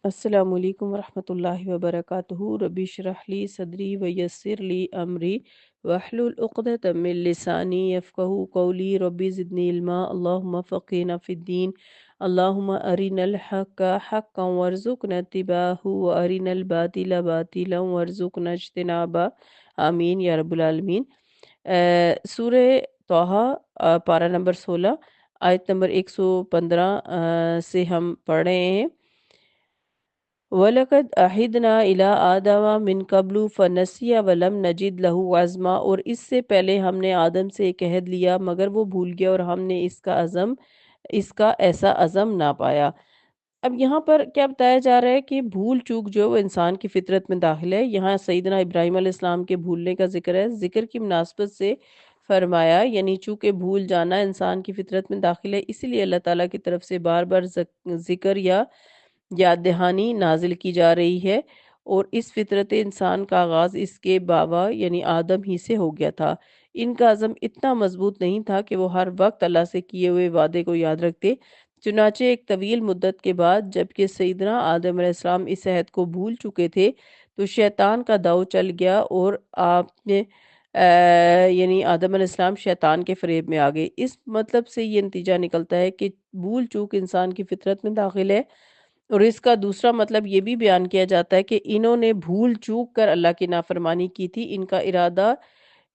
السلام علیکم ورحمۃ اللہ وبرکاتہ ربی اشرح لی صدری ویسر لی امری واحلل عقدۃ من لسانی یفقہوا قولی ربی زدنی علما اللہم فقہنا فی الدین اللہم ارنا الحق حقا وارزقنا اتباعہ وارنا الباطل باطلا وارزقنا اجتنابہ آمین یا رب العالمین۔ سورہ طٰہٰ پارہ نمبر 16 آیت نمبر 115 سے ہم پڑھ رہے ہیں۔ وَلَقَدْ عَهِدْنَا إِلَىٰ آدَمَ مِن قَبْلُ فَنَسِيَ وَلَمْ نَجِدْ لَهُ عَزْمًا، اور اس سے پہلے ہم نے آدم سے ایک عہد لیا مگر وہ بھول گیا اور ہم نے اس کا ایسا عزم نہ پایا۔ اب یہاں پر کیا بتایا جا رہا ہے کہ بھول چوک جو وہ انسان کی فطرت میں داخل ہے۔ یہاں سیدنا ابراہیم علیہ السلام کے بھولنے کا ذکر ہے، ذکر کی مناسبت سے فرمایا، یعنی چونکہ بھول جانا انسان کی فطرت میں داخل ہے، اسی لیے اللہ تعالیٰ کی طرف سے بار بار ذکر یا یاد دہانی نازل کی جا رہی ہے، اور اس فطرت انسان کا آغاز اس کے بابا یعنی آدم ہی سے ہو گیا تھا۔ ان کا عزم اتنا مضبوط نہیں تھا کہ وہ ہر وقت اللہ سے کیے ہوئے وعدے کو یاد رکھتے۔ چنانچہ ایک طویل مدت کے بعد جبکہ سیدنا آدم علیہ السلام اس عہد کو بھول چکے تھے تو شیطان کا داؤ چل گیا اور آپ نے یعنی آدم علیہ السلام شیطان کے فریب میں آ گئے۔ اس مطلب سے یہ نتیجہ نکلتا ہے کہ بھول چوک انسان کی فطرت میں داخل ہے، اور اس کا دوسرا مطلب یہ بھی بیان کیا جاتا ہے کہ انہوں نے بھول چوک کر اللہ کی نافرمانی کی تھی، ان کا ارادہ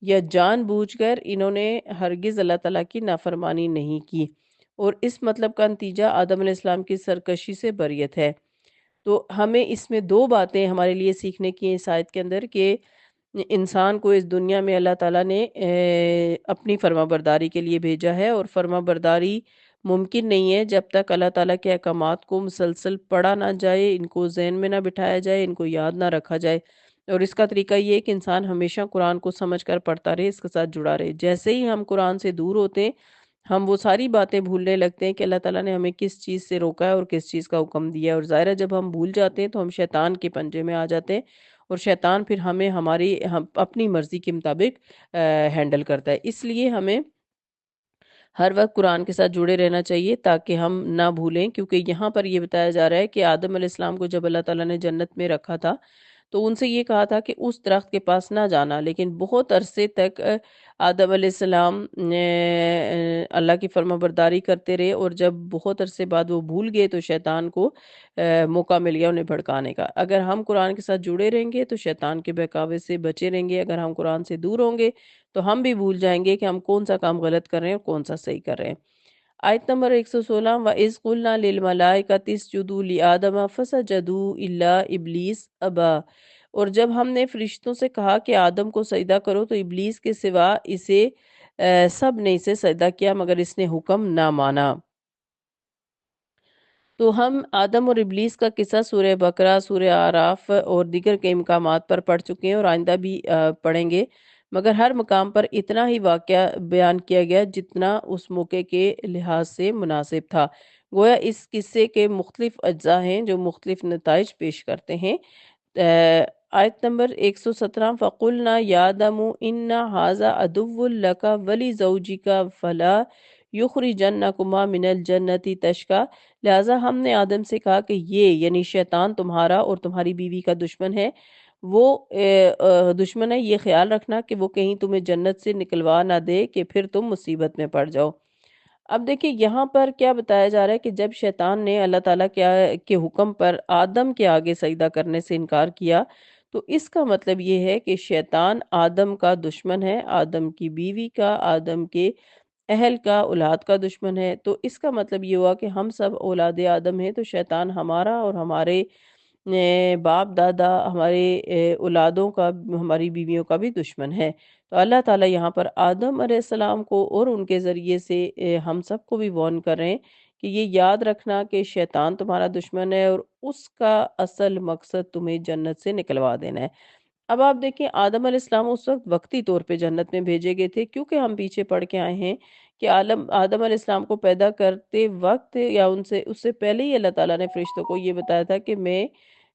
یا جان بوجھ کر انہوں نے ہرگز اللہ تعالیٰ کی نافرمانی نہیں کی، اور اس مطلب کا نتیجہ آدم علیہ السلام کی سرکشی سے بریت ہے۔ تو ہمیں اس میں دو باتیں ہمارے لیے سیکھنے کی ہیں اس آیت کے اندر، کہ انسان کو اس دنیا میں اللہ تعالیٰ نے اپنی فرما برداری کے لیے بھیجا ہے، اور فرما برداری ممکن نہیں ہے جب تک اللہ تعالیٰ کے احکامات کو مسلسل پڑھا نہ جائے، ان کو ذہن میں نہ بٹھایا جائے، ان کو یاد نہ رکھا جائے۔ اور اس کا طریقہ یہ ہے کہ انسان ہمیشہ قرآن کو سمجھ کر پڑھتا رہے، اس کے ساتھ جڑا رہے۔ جیسے ہی ہم قرآن سے دور ہوتے ہیں، ہم وہ ساری باتیں بھولنے لگتے ہیں کہ اللہ تعالیٰ نے ہمیں کس چیز سے روکا ہے اور کس چیز کا حکم دیا ہے، اور ظاہر ہے جب ہم بھول جاتے ہیں تو ہم شیطان کے پنجے میں آ جاتے ہیں، اور شیطان پھر ہمیں ہم اپنی مرضی کے مطابق ہینڈل کرتا ہے۔ اس لیے ہمیں ہر وقت قرآن کے ساتھ جڑے رہنا چاہیے تاکہ ہم نہ بھولیں، کیونکہ یہاں پر یہ بتایا جا رہا ہے کہ آدم علیہ السلام کو جب اللہ تعالیٰ نے جنت میں رکھا تھا تو ان سے یہ کہا تھا کہ اس درخت کے پاس نہ جانا، لیکن بہت عرصے تک آدم علیہ السلام نے اللہ کی فرما برداری کرتے رہے، اور جب بہت عرصے بعد وہ بھول گئے تو شیطان کو موقع مل گیا انہیں بھڑکانے کا۔ اگر ہم قرآن کے ساتھ جڑے رہیں گے تو شیطان کے بہکاوے سے بچے رہیں گے، اگر ہم قرآن سے دور ہوں گے تو ہم بھی بھول جائیں گے کہ ہم کون سا کام غلط کر رہے ہیں اور کون سا صحیح کر رہے ہیں۔ آیت نمبر 116، وَإِذْ قُلْنَا لِلْمَلَائِكَةِ اسْجُدُوا لِآدَمَ فَسَجَدُوا إِلَّا إِبْلِيسَ أَبَىٰ، اور جب ہم نے فرشتوں سے کہا کہ آدم کو سجدہ کرو تو ابلیس کے سوا سب نے اسے سجدہ کیا مگر اس نے حکم نہ مانا۔ تو ہم آدم اور ابلیس کا قصہ سورہ بقرہ، سورہ اعراف اور دیگر کے مقامات پر پڑھ چکے ہیں، اور آئندہ بھی پڑھیں گے، مگر ہر مقام پر اتنا ہی واقعہ بیان کیا گیا جتنا اس موقع کے لحاظ سے مناسب تھا۔ گویا اس قصے کے مختلف اجزاء ہیں جو مختلف نتائج پیش کرتے ہیں۔ آیت نمبر 117، فَقُلْنَا يَا آدَمُ إِنَّ هَٰذَا عَدُوٌّ لَكَ وَلِزَوْجِكَ فَلَا يُخْرِجَنَّكُمَا مِنَ الْجَنَّةِ تَشْقَىٰ، لہٰذا ہم نے آدم سے کہا کہ یہ یعنی شیطان تمہارا اور تمہاری بیوی کا دشمن ہے، وہ دشمن ہے، یہ خیال رکھنا کہ وہ کہیں تمہیں جنت سے نکلوا نہ دے کہ پھر تم مصیبت میں پڑ جاؤ۔ اب دیکھیں یہاں پر کیا بتایا جا رہا ہے کہ جب شیطان نے اللہ تعالیٰ کے حکم پر آدم کے آگے سجدہ کرنے سے انکار کیا تو اس کا مطلب یہ ہے کہ شیطان آدم کا دشمن ہے، آدم کی بیوی کا، آدم کے اہل کا، اولاد کا دشمن ہے۔ تو اس کا مطلب یہ ہوا کہ ہم سب اولاد آدم ہیں، تو شیطان ہمارا اور ہمارے باپ دادا، ہمارے اولادوں کا، ہماری بیویوں کا بھی دشمن ہے۔ تو اللہ تعالیٰ یہاں پر آدم علیہ السلام کو اور ان کے ذریعے سے ہم سب کو بھی وارن کر رہے ہیں کہ یہ یاد رکھنا کہ شیطان تمہارا دشمن ہے اور اس کا اصل مقصد تمہیں جنت سے نکلوا دینا ہے۔ اب آپ دیکھیں آدم علیہ السلام اس وقت وقتی طور پہ جنت میں بھیجے گئے تھے، کیونکہ ہم پیچھے پڑھ کے آئے ہیں کہ آدم علیہ السلام کو پیدا کرتے وقت یا اس سے پہلے ہی اللہ تعالیٰ نے فرشتوں کو یہ بتایا تھا کہ میں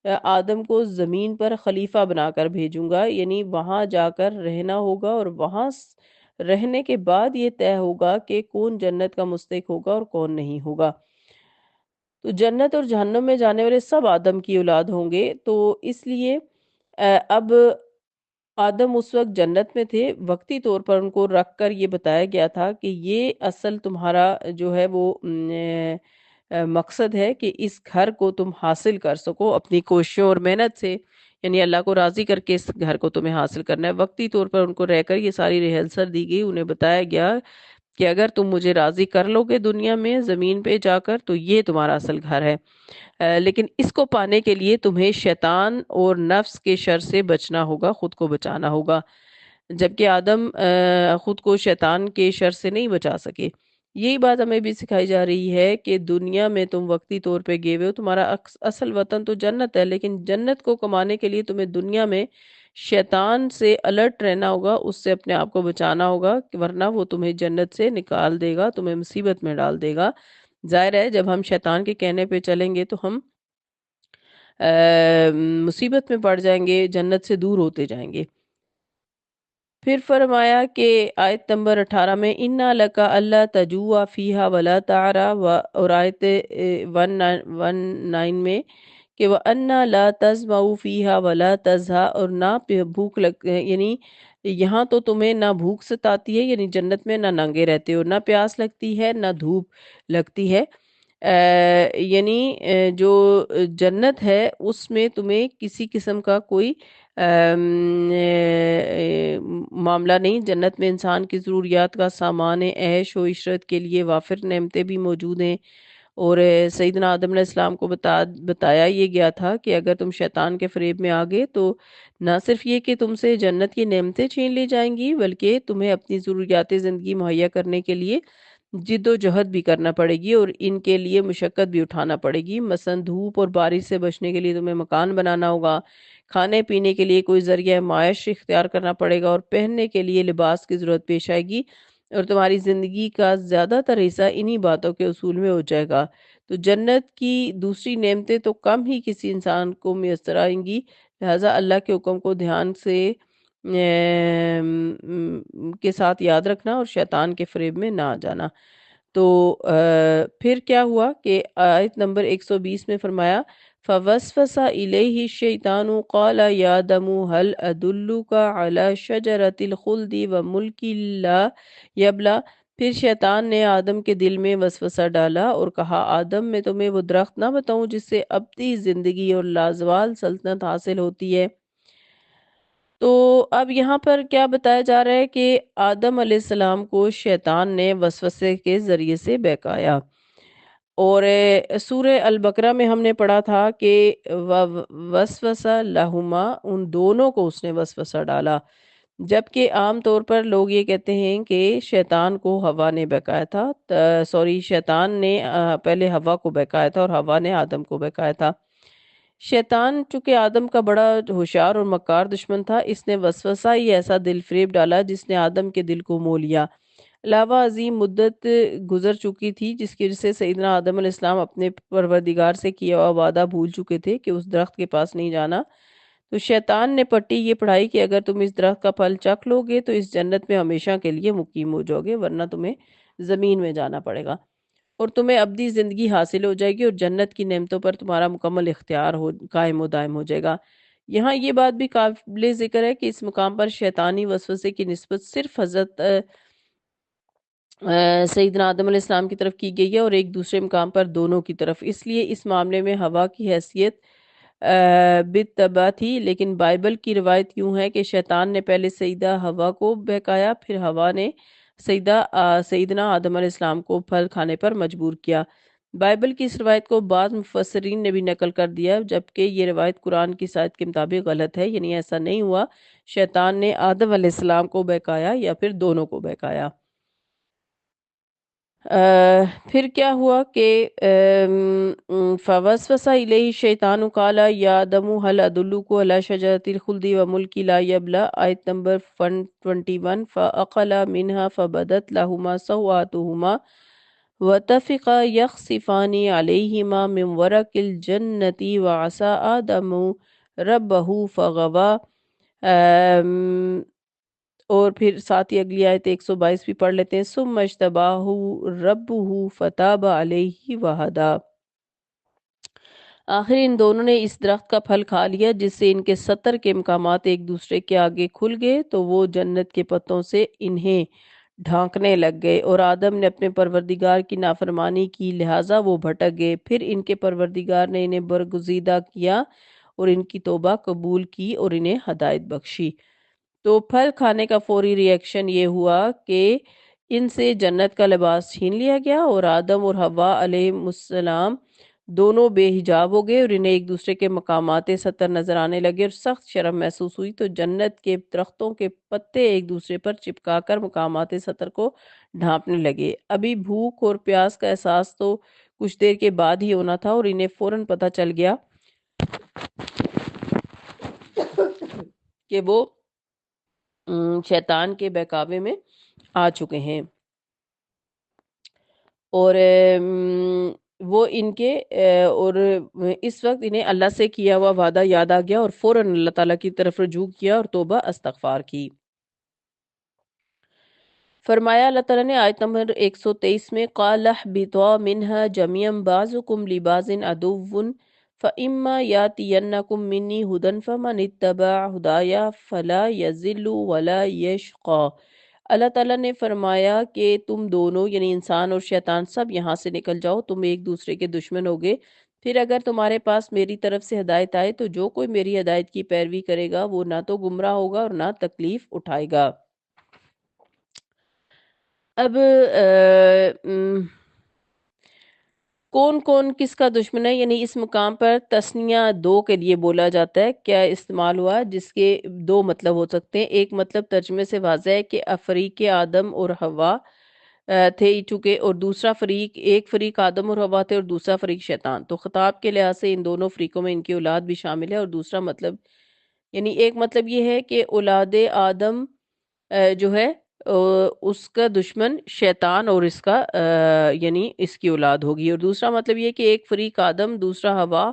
آدم کو زمین پر خلیفہ بنا کر بھیجوں گا، یعنی وہاں جا کر رہنا ہوگا، اور وہاں رہنے کے بعد یہ طے ہوگا کہ کون جنت کا مستحق ہوگا اور کون نہیں ہوگا۔ تو جنت اور جہنم میں جانے والے سب آدم کی اولاد ہوں گے، تو اس لیے اب آدم اس وقت جنت میں تھے، وقتی طور پر ان کو رکھ کر یہ بتایا گیا تھا کہ یہ اصل تمہارا جو ہے وہ مقصد ہے کہ اس گھر کو تم حاصل کر سکو اپنی کوششوں اور محنت سے، یعنی اللہ کو راضی کر کے اس گھر کو تمہیں حاصل کرنا ہے۔ وقتی طور پر ان کو رہ کر یہ ساری ریہرسل دی گئی، انہیں بتایا گیا کہ اگر تم مجھے راضی کر لو گے دنیا میں زمین پہ جا کر تو یہ تمہارا اصل گھر ہے، لیکن اس کو پانے کے لیے تمہیں شیطان اور نفس کے شر سے بچنا ہوگا، خود کو بچانا ہوگا، جبکہ آدم خود کو شیطان کے شر سے نہیں بچا سکے۔ یہی بات ہمیں بھی سکھائی جا رہی ہے کہ دنیا میں تم وقتی طور پہ گئے ہوئے ہو، تمہارا اصل وطن تو جنت ہے، لیکن جنت کو کمانے کے لیے تمہیں دنیا میں شیطان سے الرٹ رہنا ہوگا، اس سے اپنے آپ کو بچانا ہوگا، ورنہ وہ تمہیں جنت سے نکال دے گا، تمہیں مصیبت میں ڈال دے گا۔ ظاہر ہے جب ہم شیطان کے کہنے پہ چلیں گے تو ہم مصیبت میں پڑ جائیں گے، جنت سے دور ہوتے جائیں گے۔ پھر فرمایا کہ آیت نمبر 18 میں اِنَّا لَكَ أَلَّا تَجُوعَ فِيهَا وَلَا تَعْرَى، اور آیت 19 میں کہ وَأَنَّا لَا تَظْمَأُ فِيهَا وَلَا تَضْحَىٰ، اور نہ بھوک یعنی یہاں تو تمہیں نہ بھوک ستاتی ہے، یعنی جنت میں نہ ننگے رہتے ہو، نہ پیاس لگتی ہے نہ دھوپ لگتی ہے، یعنی جو جنت ہے اس میں تمہیں کسی قسم کا کوئی معاملہ نہیں۔ جنت میں انسان کی ضروریات کا سامان عیش و عشرت کے لیے وافر نعمتیں بھی موجود ہیں، اور سیدنا آدم علیہ السلام کو بتایا یہ گیا تھا کہ اگر تم شیطان کے فریب میں آگے تو نہ صرف یہ کہ تم سے جنت کی نعمتیں چھین لی جائیں گی، بلکہ تمہیں اپنی ضروریات زندگی مہیا کرنے کے لیے جد و جہد بھی کرنا پڑے گی اور ان کے لیے مشقت بھی اٹھانا پڑے گی۔ مثلا دھوپ اور بارش سے بچنے کے لیے تمہیں مکان بنانا ہوگا، کھانے پینے کے لیے کوئی ذریعہ معاش اختیار کرنا پڑے گا، اور پہننے کے لیے لباس کی ضرورت پیش آئے گی، اور تمہاری زندگی کا زیادہ تر حصہ انہی باتوں کے اصول میں ہو جائے گا۔ تو جنت کی دوسری نعمتیں تو کم ہی کسی انسان کو میسر آئیں گی، لہٰذا اللہ کے حکم کو دھیان سے کے ساتھ یاد رکھنا اور شیطان کے فریب میں نہ آ جانا۔ تو پھر کیا ہوا کہ آیت نمبر 120 میں فرمایا فَوَسْوَسَ إِلَيْهِ الشَّيْطَانُ قَالَ يَا آدَمُ هَلْ أَدُلُّكَ عَلَى شَجَرَةِ الْخُلْدِ وَمُلْكٍ لَا يَبْلَىٰ، پھر شیطان نے آدم کے دل میں وسوسہ ڈالا اور کہا آدم میں تمہیں وہ درخت نہ بتاؤں جس سے ابدی زندگی اور لازوال سلطنت حاصل ہوتی ہے۔ تو اب یہاں پر کیا بتایا جا رہا ہے کہ آدم علیہ السلام کو شیطان نے وسوسے کے ذریعے سے بہکایا، اور سورہ البقرہ میں ہم نے پڑھا تھا کہ وسوسہ لہما، ان دونوں کو اس نے وسوسہ ڈالا، جبکہ عام طور پر لوگ یہ کہتے ہیں کہ شیطان کو ہوا نے بہکایا تھا، سوری شیطان نے پہلے ہوا کو بہکایا تھا اور ہوا نے آدم کو بہکایا تھا۔ شیطان چونکہ آدم کا بڑا ہوشیار اور مکار دشمن تھا، اس نے وسوسہ ہی ایسا دل فریب ڈالا جس نے آدم کے دل کو مو لیا۔ علاوہ عظیم مدت گزر چکی تھی جس کی وجہ سے سیدنا آدم علیہ السلام اپنے پروردگار سے کیا ہوا وعدہ بھول چکے تھے کہ اس درخت کے پاس نہیں جانا۔ تو شیطان نے پٹی یہ پڑھائی کہ اگر تم اس درخت کا پھل چکھ لو گے تو اس جنت میں ہمیشہ کے لیے مقیم ہو جاؤ گے، ورنہ تمہیں زمین میں جانا پڑے گا اور تمہیں ابدی زندگی حاصل ہو جائے گی اور جنت کی نعمتوں پر تمہارا مکمل اختیار قائم و دائم ہو جائے گا۔ یہاں یہ بات بھی قابل ذکر ہے کہ اس مقام پر شیطانی وسوسے کی نسبت صرف حضرت سیدنا آدم علیہ السلام کی طرف کی گئی ہے اور ایک دوسرے مقام پر دونوں کی طرف، اس لیے اس معاملے میں ہوا کی حیثیت بالطبع تھی، لیکن بائبل کی روایت یوں ہے کہ شیطان نے پہلے سیدہ ہوا کو بہکایا، پھر ہوا نے سیدنا آدم علیہ السلام کو پھل کھانے پر مجبور کیا۔ بائبل کی اس روایت کو بعض مفسرین نے بھی نقل کر دیا، جبکہ یہ روایت قرآن کی آیت کے مطابق غلط ہے، یعنی ایسا نہیں ہوا شیطان نے آدم علیہ السلام کو بہکایا یا پھر دونوں کو بہکایا۔ پھر کیا ہوا کہ فوسوس الیہ الشیطان قال یا آدم هل ادلک علی شجرۃ الخلد وملک لا یبلی، آیت نمبر 121 فاکلا منها فبدت لهما سوآتهما وطفقا یخصفان علیہما من ورق الجنة وعصى آدم ربہ فغوی۔ اور پھر ساتھ ہی اگلی آیت 122 بھی پڑھ لیتے ہیں ثم اجتباہ ربہ فتاب علیہ وہدی۔ آخر ان دونوں نے اس درخت کا پھل کھا لیا جس سے ان کے 70 کے مقامات ایک دوسرے کے آگے کھل گئے، تو وہ جنت کے پتوں سے انہیں ڈھانکنے لگ گئے، اور آدم نے اپنے پروردگار کی نافرمانی کی، لہٰذا وہ بھٹک گئے۔ پھر ان کے پروردگار نے انہیں برگزیدہ کیا اور ان کی توبہ قبول کی اور انہیں ہدایت بخشی۔ تو پھل کھانے کا فوری ری ایکشن یہ ہوا کہ ان سے جنت کا لباس چھین لیا گیا، اور آدم اور حوا علیہ السلام دونوں بے حجاب ہو گئے، اور انہیں ایک دوسرے کے مقامات ستر نظر آنے لگے اور سخت شرم محسوس ہوئی۔ تو جنت کے درختوں کے پتے ایک دوسرے پر چپکا کر مقامات ستر کو ڈھانپنے لگے۔ ابھی بھوک اور پیاس کا احساس تو کچھ دیر کے بعد ہی ہونا تھا، اور انہیں فوراً پتہ چل گیا کہ وہ شیطان کے بہکاوے میں آ چکے ہیں، اور وہ ان کے اور اس وقت انہیں اللہ سے کیا ہوا وعدہ یاد آ گیا، اور فوراً اللہ تعالیٰ کی طرف رجوع کیا اور توبہ استغفار کی۔ فرمایا اللہ تعالیٰ نے آیت نمبر 123 میں قَالَ اهْبِطَا مِنْهَا جَمِيعًا بَعْضُكُمْ لِبَعْضٍ عَدُوٌّ فَإِمَّا يَأْتِيَنَّكُم مِّنِّي هُدًى فَمَنِ اتَّبَعَ هُدَايَ فَلَا يَضِلُّ وَلَا يَشْقَىٰ۔ اللہ تعالیٰ نے فرمایا کہ تم دونوں یعنی انسان اور شیطان سب یہاں سے نکل جاؤ، تم ایک دوسرے کے دشمن ہوگے، پھر اگر تمہارے پاس میری طرف سے ہدایت آئے تو جو کوئی میری ہدایت کی پیروی کرے گا وہ نہ تو گمراہ ہوگا اور نہ تکلیف اٹھائے گا۔ اب کون کون کس کا دشمن ہے، یعنی اس مقام پر تثنیہ دو کے لیے بولا جاتا ہے، کیا استعمال ہوا جس کے دو مطلب ہو سکتے ہیں۔ ایک مطلب ترجمے سے واضح ہے کہ افریق آدم اور حوا تھے چونکہ، اور دوسرا فریق ایک فریق آدم اور حوا تھے اور دوسرا فریق شیطان، تو خطاب کے لحاظ سے ان دونوں فریقوں میں ان کی اولاد بھی شامل ہے، اور دوسرا مطلب یعنی ایک مطلب یہ ہے کہ اولاد آدم جو ہے اس کا دشمن شیطان اور اس کا یعنی اس کی اولاد ہوگی، اور دوسرا مطلب یہ کہ ایک فریق آدم دوسرا حوا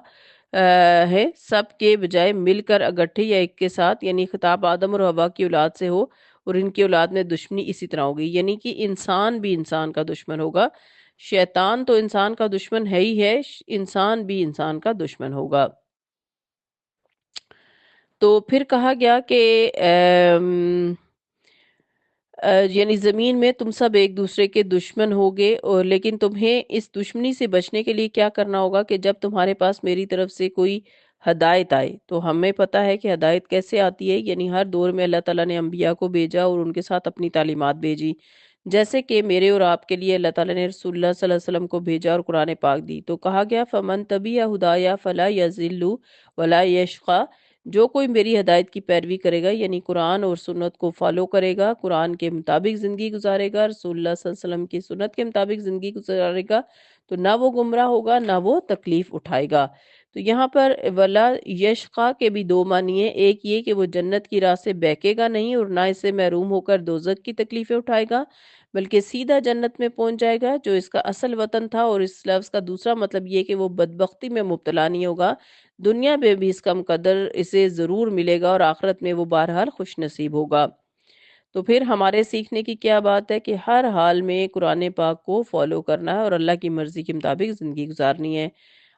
ہے، سب کے بجائے مل کر اکٹھے یا ایک کے ساتھ، یعنی خطاب آدم اور حوا کی اولاد سے ہو اور ان کی اولاد میں دشمنی اسی طرح ہوگی، یعنی کہ انسان بھی انسان کا دشمن ہوگا، شیطان تو انسان کا دشمن ہے ہی ہے، انسان بھی انسان کا دشمن ہوگا۔ تو پھر کہا گیا کہ یعنی زمین میں تم سب ایک دوسرے کے دشمن ہوگے، اور لیکن تمہیں اس دشمنی سے بچنے کے لیے کیا کرنا ہوگا کہ جب تمہارے پاس میری طرف سے کوئی ہدایت آئے، تو ہمیں پتہ ہے کہ ہدایت کیسے آتی ہے، یعنی ہر دور میں اللہ تعالیٰ نے انبیاء کو بھیجا اور ان کے ساتھ اپنی تعلیمات بھیجی، جیسے کہ میرے اور آپ کے لیے اللہ تعالیٰ نے رسول اللہ صلی اللہ علیہ وسلم کو بھیجا اور قرآن پاک دی، تو کہا گیا فَمَن تَبِعَ هُدَايَ فَلَا يَضِلُّ وَلَا يَشْقَىٰ، جو کوئی میری ہدایت کی پیروی کرے گا یعنی قرآن اور سنت کو فالو کرے گا، قرآن کے مطابق زندگی گزارے گا، رسول اللہ صلی اللہ علیہ وسلم کی سنت کے مطابق زندگی گزارے گا، تو نہ وہ گمراہ ہوگا نہ وہ تکلیف اٹھائے گا۔ تو یہاں پر ولا یشقا کے بھی دو معنی ہیں، ایک یہ کہ وہ جنت کی راہ سے بہکے گا نہیں اور نہ اسے محروم ہو کر دوزخ کی تکلیفیں اٹھائے گا، بلکہ سیدھا جنت میں پہنچ جائے گا جو اس کا اصل وطن تھا، اور اس لفظ کا دوسرا مطلب یہ کہ وہ بدبختی میں مبتلا نہیں ہوگا، دنیا میں بھی اس کا مقدر اسے ضرور ملے گا اور آخرت میں وہ بہرحال خوش نصیب ہوگا۔ تو پھر ہمارے سیکھنے کی کیا بات ہے کہ ہر حال میں قرآن پاک کو فالو کرنا ہے اور اللہ کی مرضی کے مطابق زندگی گزارنی ہے۔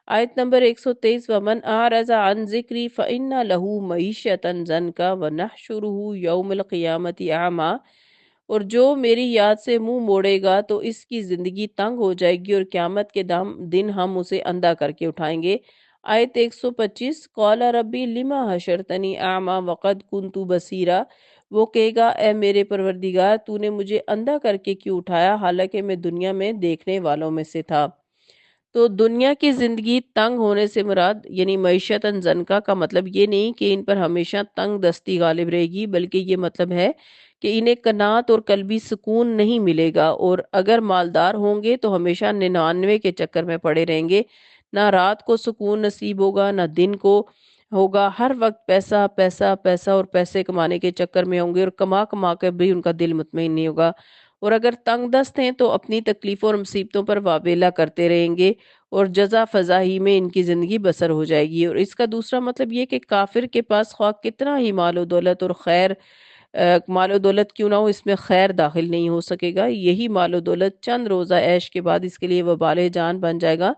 آیت نمبر 123 وَمَنْ أَعْرَضَ عَنْ ذِكْرِي فَإِنَّ لَهُ مَعِيشَةً ضَنْكًا وَنَحْشُرُهُ يَوْمَ الْقِيَامَةِ أَعْمَىٰ، اور جو میری یاد سے منہ موڑے گا تو اس کی زندگی تنگ ہو جائے گی اور قیامت کے دن ہم اسے اندھا کر کے اٹھائیں گے۔ آیت 125 قال ربی لما حشرتنی اعما وقد کنت بصیرا، وہ کہے گا اے میرے پروردگار تو نے مجھے اندھا کر کے کیوں اٹھایا حالانکہ میں دنیا میں دیکھنے والوں میں سے تھا۔ تو دنیا کی زندگی تنگ ہونے سے مراد یعنی معیشتاً زنکا کا مطلب یہ نہیں کہ ان پر ہمیشہ تنگ دستی غالب رہے گی، بلکہ یہ مطلب ہے کہ انہیں قناعت اور قلبی سکون نہیں ملے گا، اور اگر مالدار ہوں گے تو ہمیشہ 99 کے چکر میں پڑے رہیں گے، نہ رات کو سکون نصیب ہوگا نہ دن کو ہوگا، ہر وقت پیسہ پیسہ پیسہ اور پیسے کمانے کے چکر میں ہوں گے، اور کما کما کر بھی ان کا دل مطمئن نہیں ہوگا، اور اگر تنگ دست ہیں تو اپنی تکلیفوں اور مصیبتوں پر واویلا کرتے رہیں گے اور جزا فضا ہی میں ان کی زندگی بسر ہو جائے گی۔ اور اس کا دوسرا مطلب یہ کہ کافر کے پاس خواہ کتنا ہی مال و دولت اور خیر مال و دولت کیوں نہ ہو، اس میں خیر داخل نہیں ہو سکے گا، یہی مال و دولت چند روزہ عیش کے بعد اس کے لیے وبال جان بن جائے گا،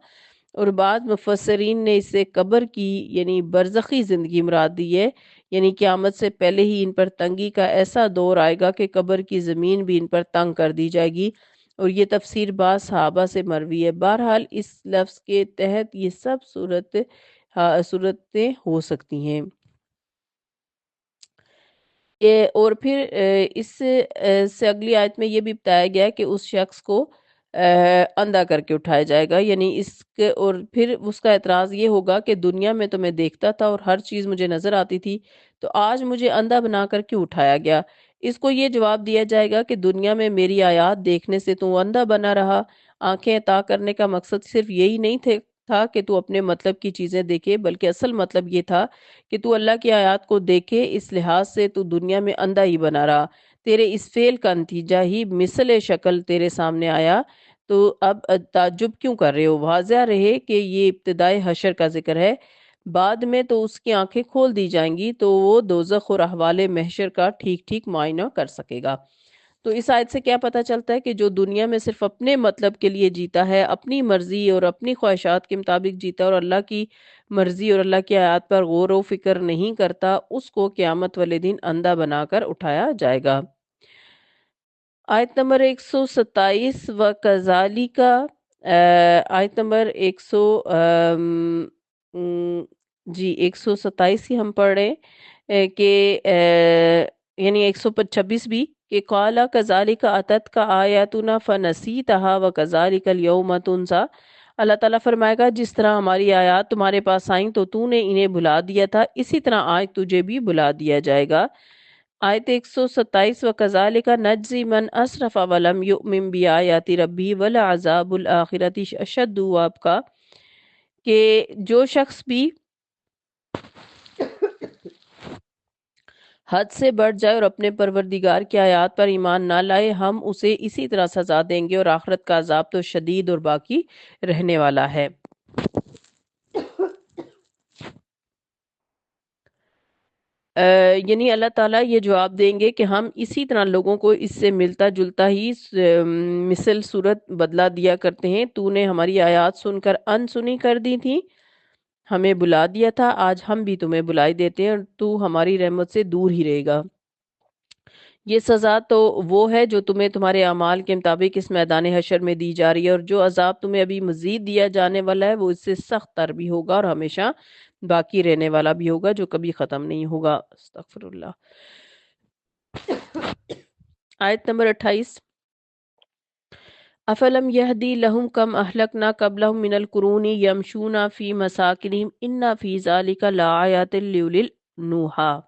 اور بعض مفسرین نے اسے قبر کی یعنی برزخی زندگی مراد دی ہے، یعنی قیامت سے پہلے ہی ان پر تنگی کا ایسا دور آئے گا کہ قبر کی زمین بھی ان پر تنگ کر دی جائے گی، اور یہ تفسیر بعض صحابہ سے مروی ہے۔ بہرحال اس لفظ کے تحت یہ سب صورتیں ہو سکتی ہیں۔ اور پھر اس سے اگلی آیت میں یہ بھی بتایا گیا ہے کہ اس شخص کو اندھا کر کے اٹھایا جائے گا، یعنی اور پھر اس کا اعتراض یہ ہوگا کہ دنیا میں تو میں دیکھتا تھا اور ہر چیز مجھے نظر آتی تھی، تو آج مجھے اندھا بنا کر کیوں اٹھایا گیا؟ اس کو یہ جواب دیا جائے گا کہ دنیا میں میری آیات دیکھنے سے تو اندھا بنا رہا، آنکھیں عطا کرنے کا مقصد صرف یہی نہیں تھا کہ تو اپنے مطلب کی چیزیں دیکھے، بلکہ اصل مطلب یہ تھا کہ تو اللہ کی آیات کو دیکھے، اس لحاظ سے تو دنیا میں اندھا ہی بنا رہا، تیرے اس فعل کا نتیجہ ہی مثل شکل تیرے سامنے آیا، تو اب تعجب کیوں کر رہے ہو؟ واضح رہے کہ یہ ابتدائی حشر کا ذکر ہے، بعد میں تو اس کی آنکھیں کھول دی جائیں گی تو وہ دوزخ اور احوال محشر کا ٹھیک ٹھیک معائنہ کر سکے گا۔ تو اس آیت سے کیا پتہ چلتا ہے کہ جو دنیا میں صرف اپنے مطلب کے لیے جیتا ہے، اپنی مرضی اور اپنی خواہشات کے مطابق جیتا ہے اور اللہ کی مرضی اور اللہ کی آیات پر غور و فکر نہیں کرتا، اس کو قیامت والے دن اندھا بنا کر اٹھایا جائے گا۔ آیت نمبر 127 وَكَذَلِكَ، آیت نمبر 127 ہی ہم پڑھ رہے ہیں کہ یعنی 126 بھی کہ قَالَ كَذَلِكَ أَتَتْكَ آيَاتُنَا فَنَسِيتَهَا وَكَذَلِكَ الْيَوْمَ تُنسَى۔ اللہ تعالیٰ فرمائے گا جس طرح ہماری آیات تمہارے پاس آئیں تو تو نے انہیں بھلا دیا تھا، اسی طرح آج تجھے بھی بھلا دیا جائے گا۔ آیت 127 وَكَذَلِكَ نَجْزِي مَنْ أَسْرَفَ وَلَمْ يُؤْمِنْ بِآيَاتِ رَبِّهِ وَلَعَذَابُ الْآخِرَةِ أَشَدُّ وَأَبْقَىٰ، کہ جو شخص بھی حد سے بڑھ جائے اور اپنے پروردگار کی آیات پر ایمان نہ لائے، ہم اسے اسی طرح سزا دیں گے، اور آخرت کا عذاب تو شدید اور باقی رہنے والا ہے۔ یعنی اللہ تعالیٰ یہ جواب دیں گے کہ ہم اسی طرح لوگوں کو اس سے ملتا جلتا ہی مثل صورت بدلا دیا کرتے ہیں، تو نے ہماری آیات سن کر ان سنی کر دی تھی، ہمیں بلا دیا تھا، آج ہم بھی تمہیں بلائی دیتے ہیں اور تو ہماری رحمت سے دور ہی رہے گا۔ یہ سزا تو وہ ہے جو تمہیں تمہارے اعمال کے مطابق اس میدان حشر میں دی جا رہی ہے، اور جو عذاب تمہیں ابھی مزید دیا جانے والا ہے وہ اس سے سخت تر بھی ہوگا اور ہمیشہ باقی رہنے والا بھی ہوگا، جو کبھی ختم نہیں ہوگا۔ استغفر اللہ۔ آیت نمبر 28 افلم یہدی لہم کم اہلکنا قبلہم من القرون یمشون فی مساکنہم ان فی ذالک لآیات لأولی النہی۔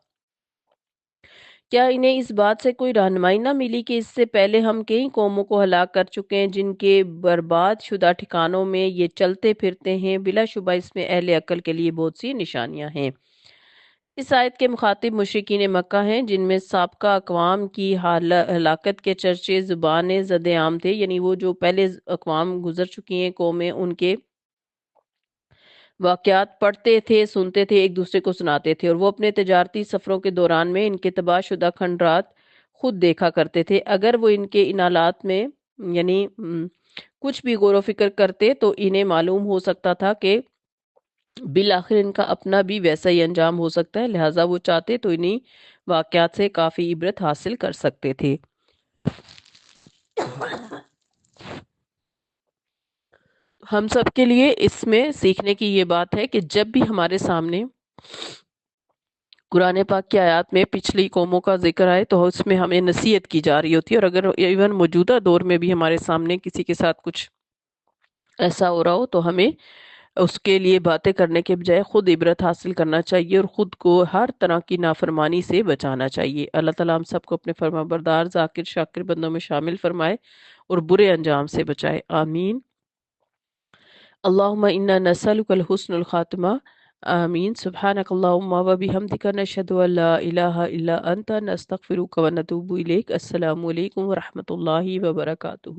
کیا انہیں اس بات سے کوئی رہنمائی نہ ملی کہ اس سے پہلے ہم کئی قوموں کو ہلاک کر چکے ہیں جن کے برباد شدہ ٹھکانوں میں یہ چلتے پھرتے ہیں؟ بلا شبہ اس میں اہل عقل کے لیے بہت سی نشانیاں ہیں۔ اس آیت کے مخاطب مشرکین مکہ ہیں، جن میں سابقہ اقوام کی ہلاکت کے چرچے زبان زد عام تھے، یعنی وہ جو پہلے اقوام گزر چکی ہیں قومیں، ان کے واقعات پڑھتے تھے، سنتے تھے، ایک دوسرے کو سناتے تھے، اور وہ اپنے تجارتی سفروں کے دوران میں ان کے تباہ شدہ کھنڈرات خود دیکھا کرتے تھے۔ اگر وہ ان کے ان حالات میں یعنی کچھ بھی غور و فکر کرتے تو انہیں معلوم ہو سکتا تھا کہ بالآخر ان کا اپنا بھی ویسا ہی انجام ہو سکتا ہے، لہٰذا وہ چاہتے تو انہیں واقعات سے کافی عبرت حاصل کر سکتے تھے۔ ہم سب کے لیے اس میں سیکھنے کی یہ بات ہے کہ جب بھی ہمارے سامنے قرآن پاک کی آیات میں پچھلی قوموں کا ذکر آئے تو اس میں ہمیں نصیحت کی جا رہی ہوتی ہے، اور اگر ایون موجودہ دور میں بھی ہمارے سامنے کسی کے ساتھ کچھ ایسا ہو رہا ہو تو ہمیں اس کے لیے باتیں کرنے کے بجائے خود عبرت حاصل کرنا چاہیے اور خود کو ہر طرح کی نافرمانی سے بچانا چاہیے۔ اللہ تعالیٰ ہم سب کو اپنے فرما بردار ذاکر شاکر بندوں میں شامل فرمائے اور برے انجام سے بچائے، آمین۔ اللہم انا نسألک الحسن الخاتمہ، آمین۔ سبحانک اللہم و بحمدک نشہد ان لا الہ الا انت نستغفرک و نتوب الیک۔ السلام علیکم ورحمۃ اللہ وبرکاتہ۔